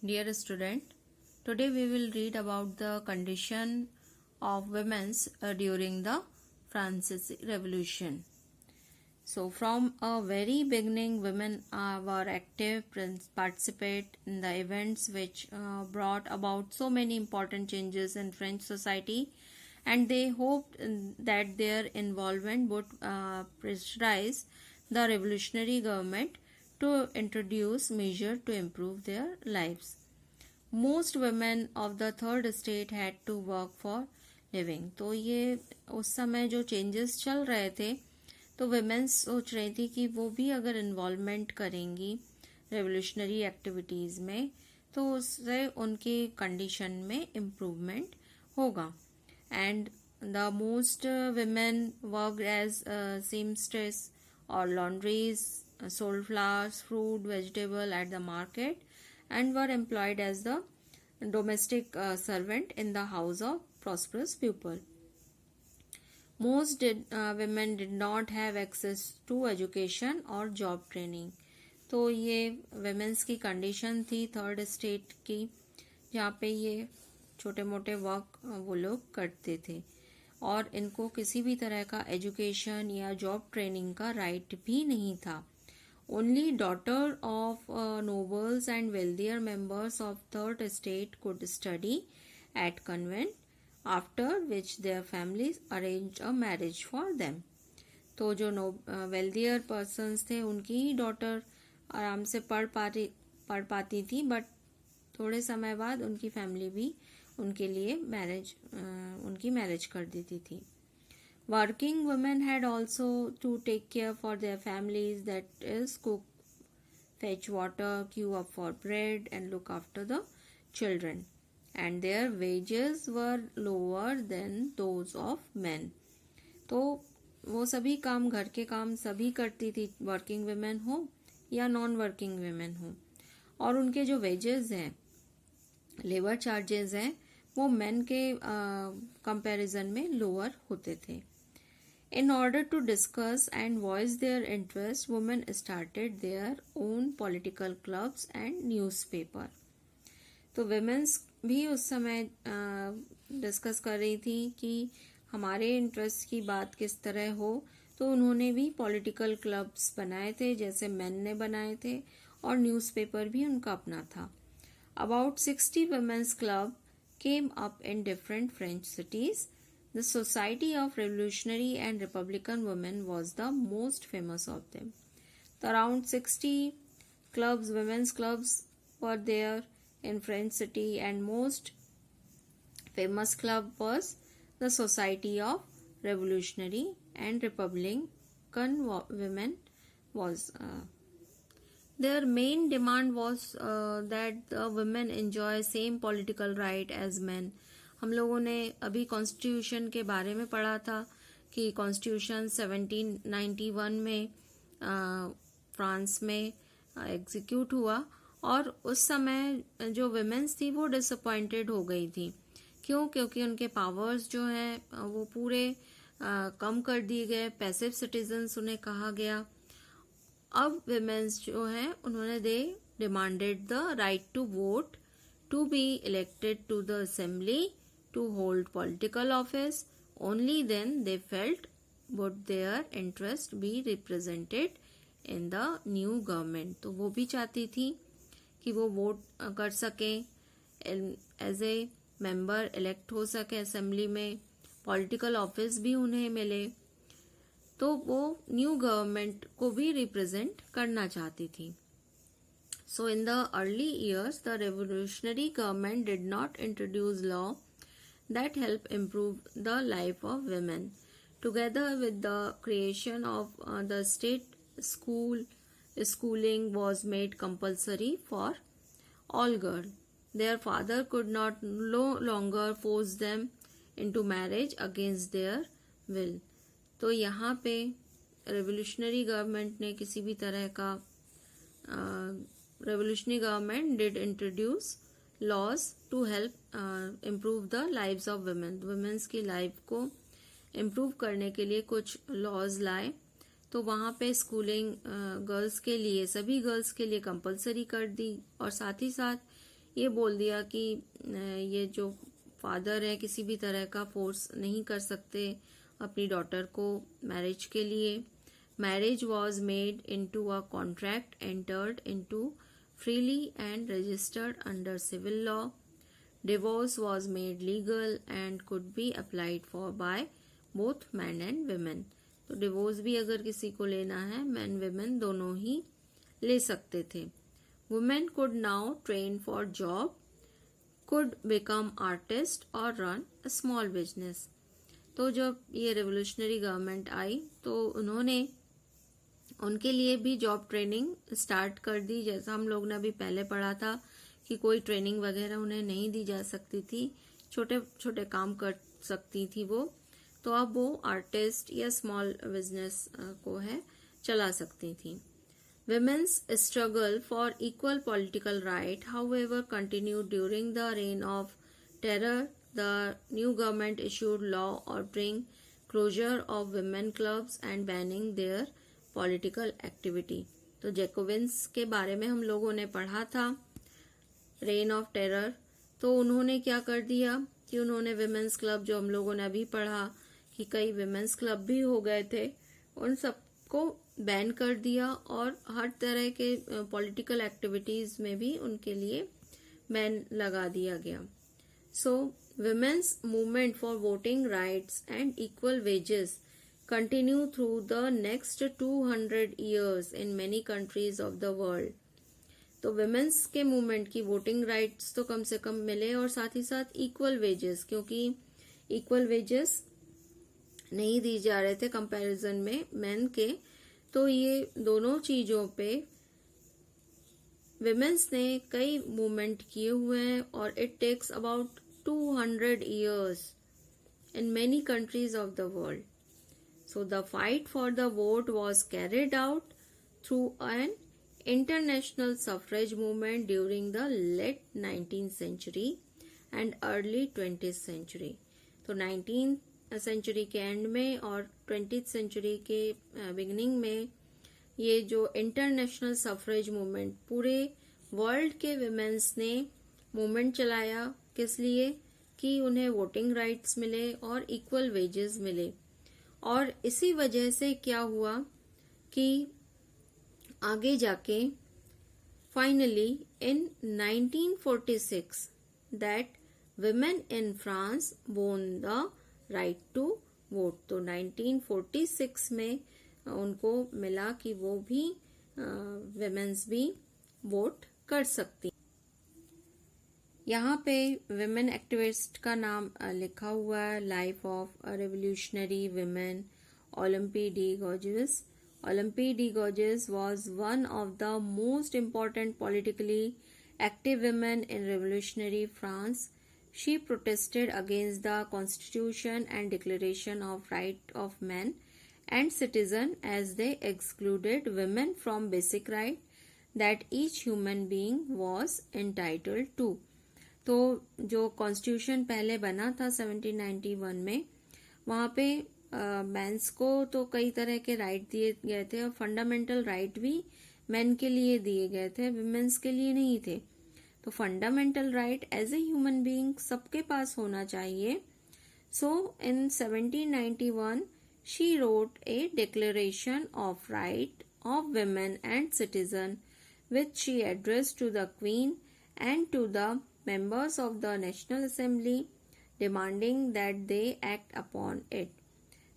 Dear student, today we will read about the condition of women during the Francis Revolution. So, from a very beginning, women were active, participate in the events which brought about so many important changes in French society, and they hoped that their involvement would pressurize the revolutionary government to introduce measures to improve their lives. Most women of the third estate had to work for living. तो ये उस समय जो changes चल रहे थे तो women's सोच रही थी कि वो भी अगर इन्वॉल्वमेंट करेंगी रेवोल्यूशनरी एक्टिविटीज़ में तो उससे उनकी कंडीशन में इम्प्रूवमेंट होगा. And the most women worked as seamstress or laundries, sold flowers, fruit, vegetable at the market, and were employed as the domestic servant in the house of prosperous people. Most women did not have access to education or job training. तो ये women's की condition थी third state की, जहाँ पे ये छोटे मोटे वर्क वो लोग करते थे और इनको किसी भी तरह का एजुकेशन या जॉब ट्रेनिंग का राइट भी नहीं था. Only daughter of nobles and wealthier members of third estate could study at convent, after which their families arranged a marriage for them. तो जो wealthier persons थे उनकी ही डॉटर आराम से पढ़ पाती थी, बट थोड़े समय बाद उनकी फैमिली भी उनके लिए उनकी मैरिज कर देती थी. Working women had also to take care for their families, that is, cook, fetch water, queue up for bread, and look after the children. And their wages were lower than those of men. तो वो सभी काम, घर के काम सभी करती थी, वर्किंग वुमेन हो या नॉन वर्किंग वुमेन हो, और उनके जो वेजेस हैं, लेबर चार्जेस हैं, वो मेन के कंपैरिजन में लोअर होते थे. In order to discuss and voice their interests, women started their own political clubs and newspaper. तो women's भी उस समय डिस्कस कर रही थी कि हमारे इंटरेस्ट की बात किस तरह हो, तो उन्होंने भी पॉलिटिकल क्लब्स बनाए थे जैसे मेन ने बनाए थे, और न्यूज़पेपर भी उनका अपना था. About 60 women's club came up in different French cities. The Society of Revolutionary and Republican Women was the most famous of them. So around 60 clubs, women's clubs were there in French city, and most famous club was the Society of Revolutionary and Republican Women was. Their main demand was that the women enjoy same political right as men. हम लोगों ने अभी constitution के बारे में पढ़ा था कि कॉन्स्टिट्यूशन 1791 में फ्रांस में एग्जीक्यूट हुआ, और उस समय जो विमेंस थी वो डिसअपॉइंटेड हो गई थी. क्योंकि उनके पावर्स जो हैं वो पूरे कम कर दिए गए, पैसिव सिटीजन्स उन्हें कहा गया. अब विमेंस जो हैं उन्होंने they demanded the right to vote, to be elected to the assembly, to hold political office. Only then they felt would their interest be represented in the new government. तो वो भी चाहती थी कि वो वोट कर सकें, एज ए मेंबर इलेक्ट हो सके असेंबली में, पॉलिटिकल ऑफिस भी उन्हें मिले, तो वो न्यू गवर्नमेंट को भी रिप्रेजेंट करना चाहती थी. So in the early years, the revolutionary government did not introduce law that help improve the life of women. Together with the creation of the state school, schooling was made compulsory for all girls. Their father could no longer force them into marriage against their will. तो यहाँ पे revolutionary government ने किसी भी तरह का revolutionary government did introduce laws to help improve the lives of women. Women's की life को इम्प्रूव करने के लिए कुछ लॉज लाए. तो वहाँ पे स्कूलिंग गर्ल्स के लिए, सभी गर्ल्स के लिए कंपलसरी कर दी, और साथ ही साथ ये बोल दिया कि ये जो फादर है किसी भी तरह का फोर्स नहीं कर सकते अपनी डॉटर को मैरिज के लिए. Marriage was made into a contract entered into freely and registered under civil law. Divorce was made legal and could be applied for by both men and women. तो divorce भी अगर किसी को लेना है मैन विमेन दोनों ही ले सकते थे. Women could now train for job, could become artist और रन अ स्मॉल बिजनेस. तो जब ये रेवोल्यूशनरी गवर्नमेंट आई तो उन्होंने उनके लिए भी जॉब ट्रेनिंग स्टार्ट कर दी. जैसा हम लोग ने अभी पहले पढ़ा था कि कोई ट्रेनिंग वगैरह उन्हें नहीं दी जा सकती थी, छोटे छोटे काम कर सकती थी वो. तो अब वो आर्टिस्ट या स्मॉल बिजनेस को है चला सकती थी. Women's struggle for equal political right however continued during the reign of terror. The new government issued law ordering closure of women clubs and banning their political activity. तो Jacobins के बारे में हम लोगों ने पढ़ा था रेन ऑफ टेरर. तो उन्होंने क्या कर दिया कि उन्होंने विमेन्स क्लब, जो हम लोगों ने अभी पढ़ा कि कई विमेन्स क्लब भी हो गए थे, उन सबको बैन कर दिया और हर तरह के पॉलिटिकल एक्टिविटीज में भी उनके लिए बैन लगा दिया गया. So women's movement for voting rights and equal wages continue through the next 200 years in many countries of the world. तो विमेन्स के मूवमेंट की वोटिंग राइट्स तो कम से कम मिले और साथ ही साथ इक्वल वेजेस, क्योंकि इक्वल वेजेस नहीं दी जा रहे थे कंपैरिजन में मेन के. तो ये दोनों चीजों पे विमेन्स ने कई मूवमेंट किए हुए हैं और it takes about 200 years in many countries of the world. So the fight for the vote was carried out through an international suffrage movement during the late 19th century and early 20th century. तो 19th century के and में और 20th century के beginning में ये जो international suffrage movement, पूरे world के विमेन्स ने मूवमेंट चलाया. किस लिए? कि उन्हें वोटिंग राइट्स मिले और इक्वल वेजेस मिले. और इसी वजह से क्या हुआ कि आगे जाके finally in 1946 that women in France won the right to vote. तो 1946 में उनको मिला कि वो भी विमेन्स भी वोट कर सकती. यहाँ पे विमेन एक्टिविस्ट का नाम लिखा हुआ है. Life of revolutionary women Olympe de Gouges. Olympe de Gouges was one of the most important politically active women in revolutionary France. She protested against the constitution and declaration of right of man and citizen as they excluded women from basic right that each human being was entitled to. तो जो constitution पहले बना था 1791 में, वहां पे mains को तो कई तरह के राइट दिए गए थे और फंडामेंटल राइट भी मेन के लिए दिए गए थे, विमेन्स के लिए नहीं थे. तो fundamental right as a human being सबके पास होना चाहिए. So in 1791 she wrote a declaration of right of women and citizen which she addressed to the queen and to the members of the National Assembly demanding that they act upon it.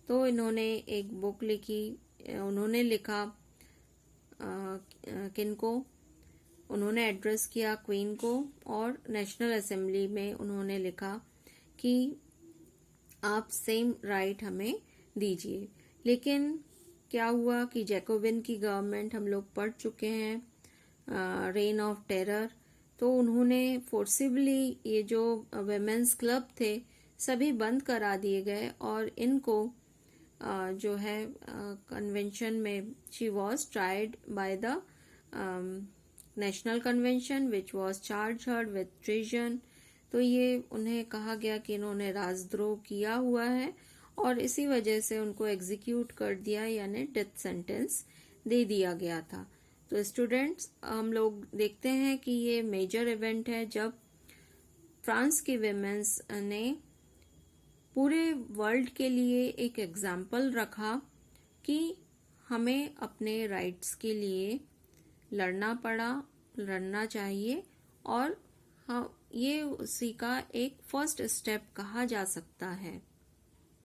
तो इन्होंने एक book लिखी, उन्होंने लिखा किनको? उन्होंने address किया queen को और नेशनल असेंबली में उन्होंने लिखा कि आप सेम राइट हमें दीजिए. लेकिन क्या हुआ कि जैकोबिन की गवर्नमेंट हम लोग पढ़ चुके हैं, रेन ऑफ टेरर. तो उन्होंने फोर्सिबली ये जो विमेन्स क्लब थे सभी बंद करा दिए गए और इनको जो है कन्वेंशन में she was tried by the national convention which was charge her with treason. तो ये उन्हें कहा गया कि इन्होंने राजद्रोह किया हुआ है और इसी वजह से उनको एग्जीक्यूट कर दिया, यानी डेथ सेंटेंस दे दिया गया था. तो स्टूडेंट्स, हम लोग देखते हैं कि ये मेजर इवेंट है जब फ्रांस की विमेंस ने पूरे वर्ल्ड के लिए एक एग्जाम्पल रखा कि हमें अपने राइट्स के लिए लड़ना चाहिए, और हाँ, ये उसी का एक फर्स्ट स्टेप कहा जा सकता है।